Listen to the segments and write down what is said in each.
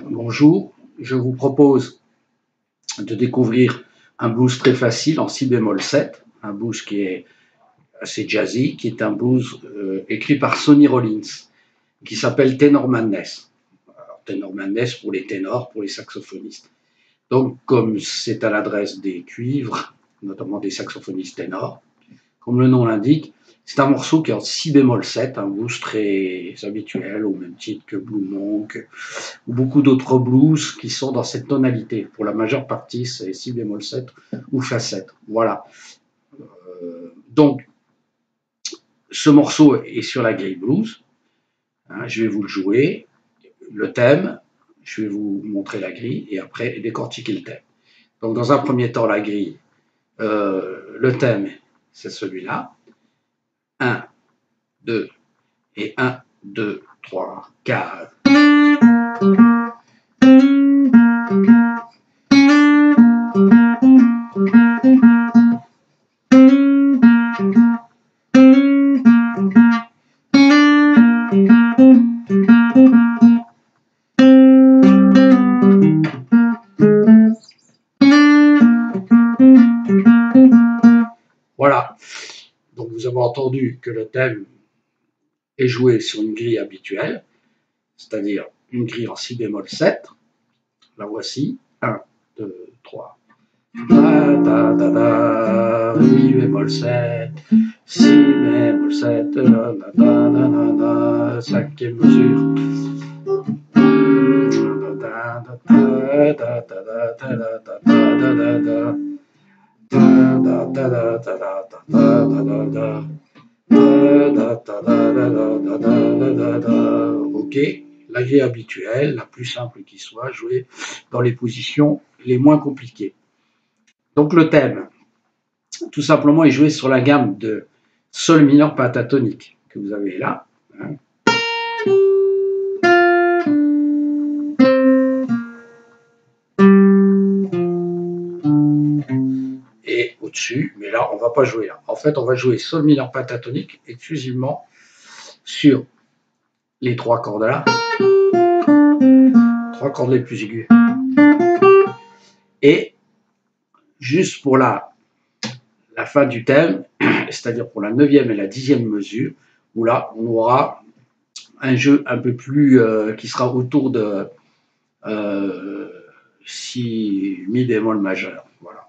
Bonjour, je vous propose de découvrir un blues très facile en si bémol 7, un blues qui est assez jazzy, qui est un blues écrit par Sonny Rollins, qui s'appelle Tenor Madness. Alors, Tenor Madness pour les ténors, pour les saxophonistes. Donc, comme c'est à l'adresse des cuivres, notamment des saxophonistes ténors, comme le nom l'indique, c'est un morceau qui est en si bémol 7, un blues très habituel, au même titre que Blue Monk, ou beaucoup d'autres blues qui sont dans cette tonalité. Pour la majeure partie, c'est si bémol 7 ou fa 7. Voilà. Donc, ce morceau est sur la grille blues. Je vais vous le jouer, le thème, je vais vous montrer la grille et après décortiquer le thème. Donc, dans un premier temps, la grille, le thème, c'est celui-là. 1, 2 et 1, 2, 3, 4. Voilà. Donc vous avez entendu que le thème est joué sur une grille habituelle, c'est-à-dire une grille en si bémol 7. La voici. 1, 2, 3. Da, da, da, da, mi bémol 7, si bémol 7, da, da, da, da, da, cinquième mesure. Ok, la grille habituelle, la plus simple qui soit, jouée dans les positions les moins compliquées. Donc le thème, tout simplement, est joué sur la gamme de sol mineur pentatonique que vous avez là. Et au-dessus, mais là, on ne va pas jouer là. En fait, on va jouer sol mineur pentatonique exclusivement sur les trois cordes là, trois cordes les plus aiguës. Et juste pour la fin du thème, c'est-à-dire pour la 9e et la 10e mesure, où là, on aura un jeu un peu plus qui sera autour de si mi bémol majeur. Voilà.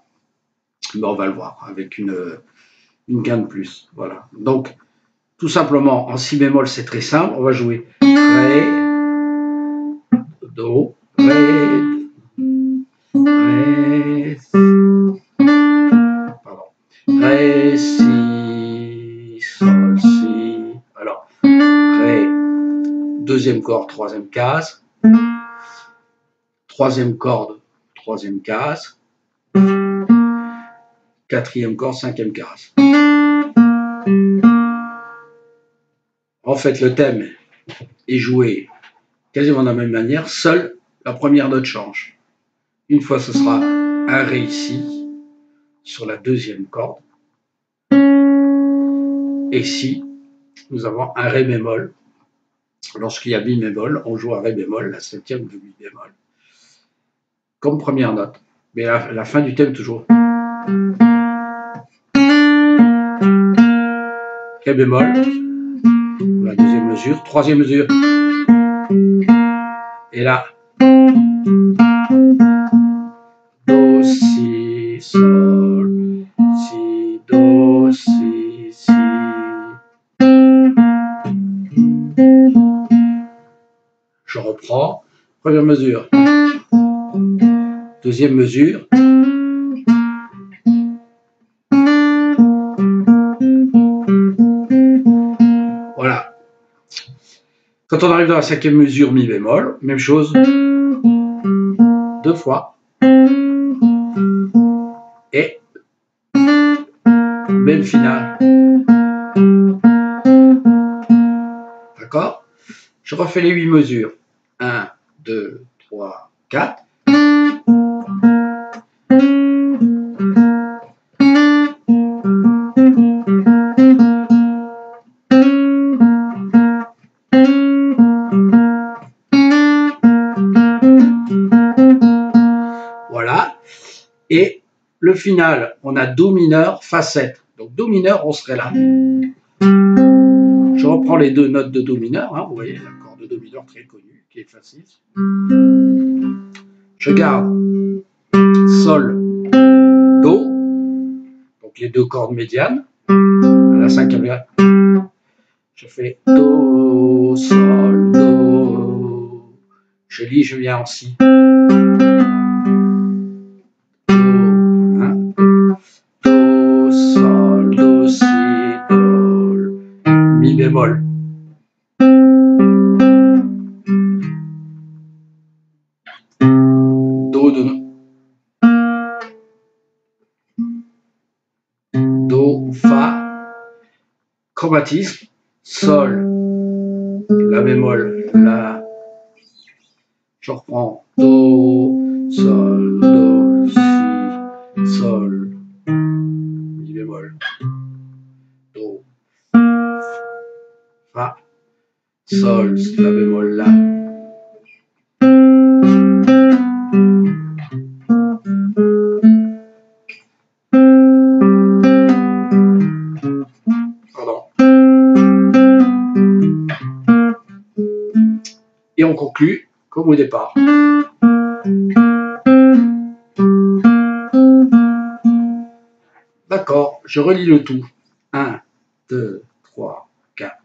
Mais on va le voir avec une gamme plus. Voilà. Donc, tout simplement, en si bémol, c'est très simple. On va jouer Ré, Do, Ré, Ré, pardon, Ré, Si, Sol, Si. Alors, Ré, deuxième corde, troisième case. Troisième corde, troisième case. Quatrième corde, cinquième case. En fait, le thème est joué quasiment de la même manière, seule la première note change. Une fois, ce sera un Ré ici, sur la deuxième corde. Et ici, nous avons un Ré bémol. Lorsqu'il y a mi bémol, on joue un Ré bémol, la septième de mi bémol, comme première note. Mais à la fin du thème, toujours. Ré bémol, la deuxième mesure, troisième mesure. Et là, Do, Si, Sol, Si, Do, Si, Si. Je reprends. Première mesure. Deuxième mesure. Voilà. Quand on arrive dans la cinquième mesure, mi bémol, même chose. Deux fois. Et même finale. D'accord? Je refais les 8 mesures. 1, 2, 3, 4. Et le final, on a Do mineur, Fa 7. Donc Do mineur, on serait là. Je reprends les deux notes de Do mineur, hein, vous voyez, l'accord de Do mineur très connu, qui est facile. Je garde Sol, Do, donc les deux cordes médianes, à la cinquième gamme. Je fais Do, Sol, Do. Je lis, je viens en Si. Do, hein. Do, Sol, Do, Si, Do, Mi bémol. Do de Do, Fa, chromatisme, Sol, La bémol, La. Je reprends Do, Sol, Do, Si, Sol, Mi bémol, Do, Fa, Sol, La bémol, La. Pardon. Et on conclut comme au départ. D'accord, je relis le tout. 1, 2, 3, 4.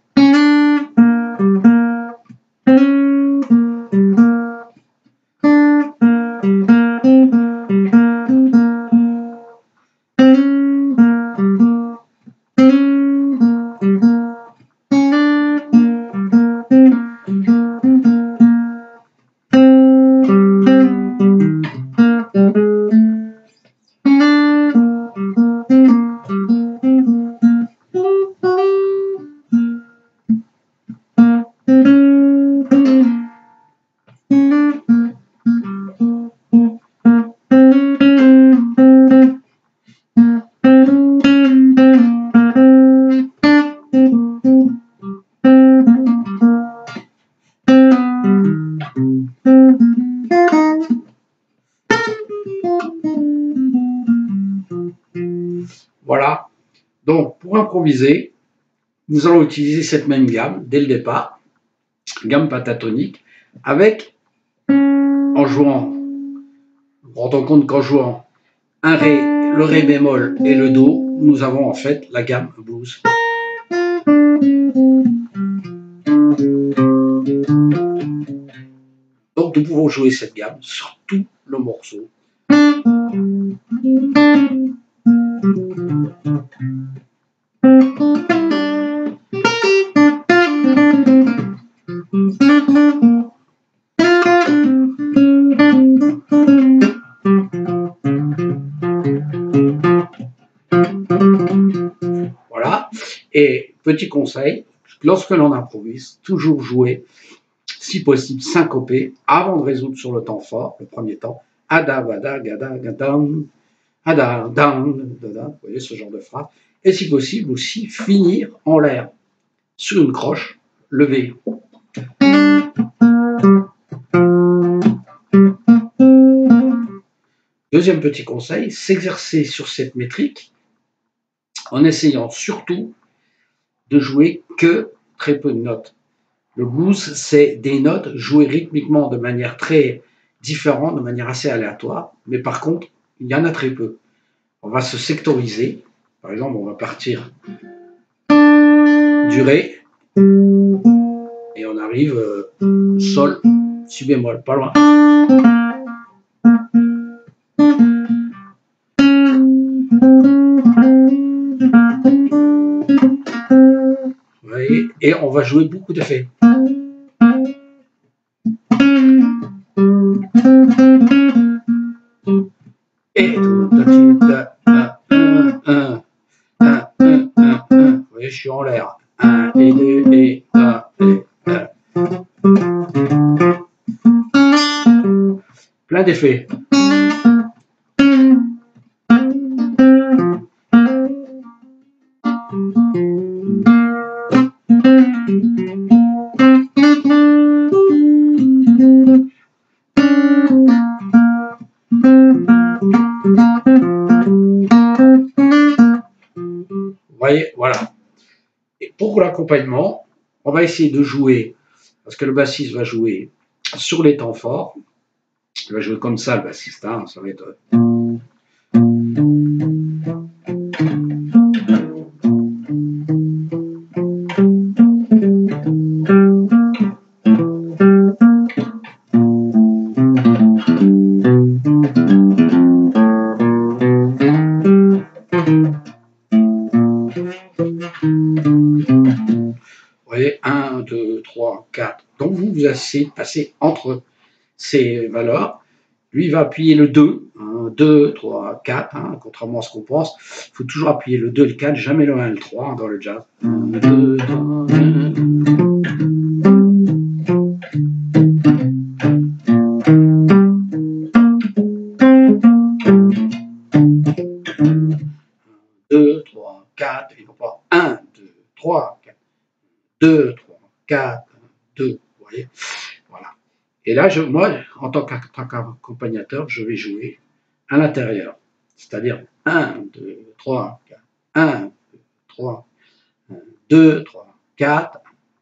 Voilà. Donc, pour improviser, nous allons utiliser cette même gamme dès le départ, gamme pentatonique, avec, en jouant, vous vous rendez compte qu'en jouant un Ré, le Ré bémol et le Do, nous avons en fait la gamme blues. Donc, nous pouvons jouer cette gamme sur tout le morceau. Voilà. Et petit conseil, lorsque l'on improvise, toujours jouer, si possible, syncopé, avant de résoudre sur le temps fort, le premier temps. Ada, bada, gada, gadam, ada, dam, dada, vous voyez ce genre de phrase. Et si possible aussi, finir en l'air, sur une croche levée. Deuxième petit conseil, s'exercer sur cette métrique en essayant surtout de jouer que très peu de notes. Le blues, c'est des notes jouées rythmiquement de manière très différente, de manière assez aléatoire, mais par contre, il y en a très peu. On va se sectoriser. Par exemple, on va partir du Ré et on arrive Sol, Si bémol, pas loin. Vous voyez, et on va jouer beaucoup d'effets. Et vous voyez, je suis en l'air. 1 et 2 et 1 et 1. Plein d'effets. pour l'accompagnement, on va essayer de jouer, parce que le bassiste va jouer sur les temps forts. Il va jouer comme ça, le bassiste, hein, ça va être... Vous voyez, 1, 2, 3, 4. Donc vous essayez de passer entre ces valeurs. Lui, il va appuyer le 2, 1, 2, 3, 4, hein, contrairement à ce qu'on pense. Il faut toujours appuyer le 2 et le 4, jamais le 1 et le 3 hein, dans le jazz. 1, 2, 3, 1. 2, 3, 4, il ne faut pas 1, 2, 3, 4, 2, 3, 4, 2, vous voyez, voilà. Et là, moi, en tant qu'accompagnateur, je vais jouer à l'intérieur, c'est-à-dire 1, 2, 3, 4, 1, 2, 3, 1, 2, 3, 4,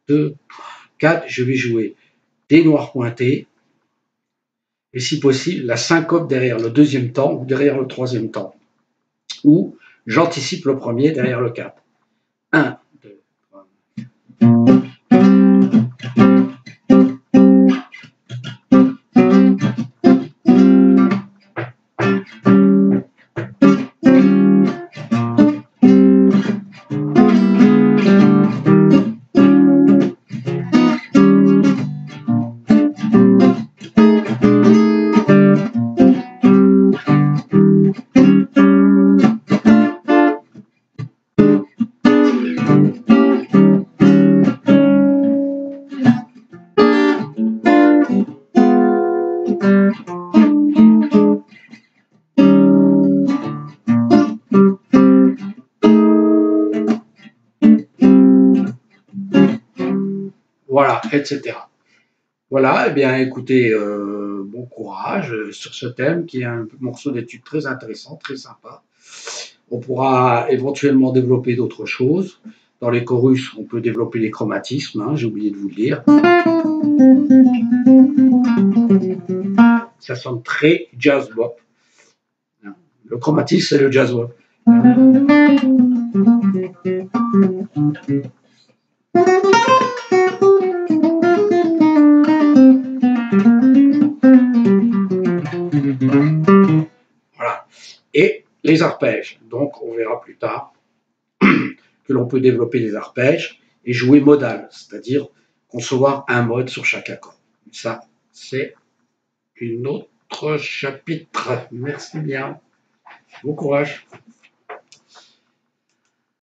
2, 3, 4, je vais jouer des noirs pointés, et si possible, la syncope derrière le deuxième temps ou derrière le troisième temps, ou j'anticipe le premier derrière le 4. 1, 2, 3. Voilà, etc. Voilà, eh bien écoutez, bon courage sur ce thème qui est un morceau d'étude très intéressant, très sympa. On pourra éventuellement développer d'autres choses. Dans les chorus, on peut développer les chromatismes, hein, j'ai oublié de vous le dire. Ça sonne très jazz bop. Le chromatisme, c'est le jazz bop. Voilà. Et les arpèges. Donc, on verra plus tard que l'on peut développer des arpèges et jouer modal, c'est-à-dire concevoir un mode sur chaque accord. Ça, c'est un autre chapitre. Merci bien. Bon courage.